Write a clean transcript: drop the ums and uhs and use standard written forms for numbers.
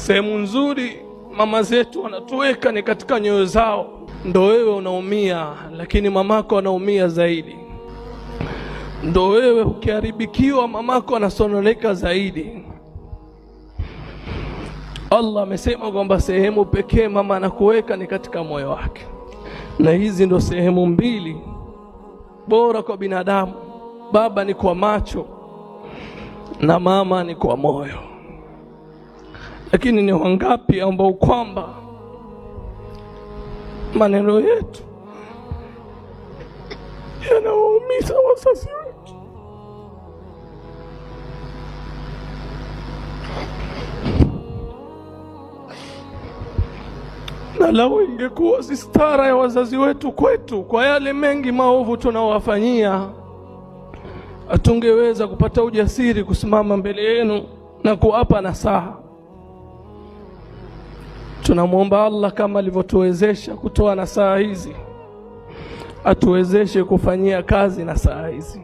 Sehemu nzuri mama zetu wanatuweka ni katika nyoyo zao. Ndo wewe unaumia, lakini mamako anaumia zaidi. Ndo wewe ukiharibikiwa, mamako anasononeka zaidi. Allah amesema kwamba sehemu pekee mama anakuweka ni katika moyo wake, na hizi ndo sehemu mbili bora kwa binadamu. Baba ni kwa macho na mama ni kwa moyo. Lakini ni wangapi ambao kwamba maneno yetu yanawaumiza wazazi wetu? Na lau ingekuwa si stara ya wazazi wetu kwetu kwa yale mengi maovu tunawafanyia, hatungeweza kupata ujasiri kusimama mbele yenu na kuwapa nasaha. Tunamwomba Allah kama alivyotuwezesha kutoa nasaha hizi, atuwezeshe kufanyia kazi nasaha hizi.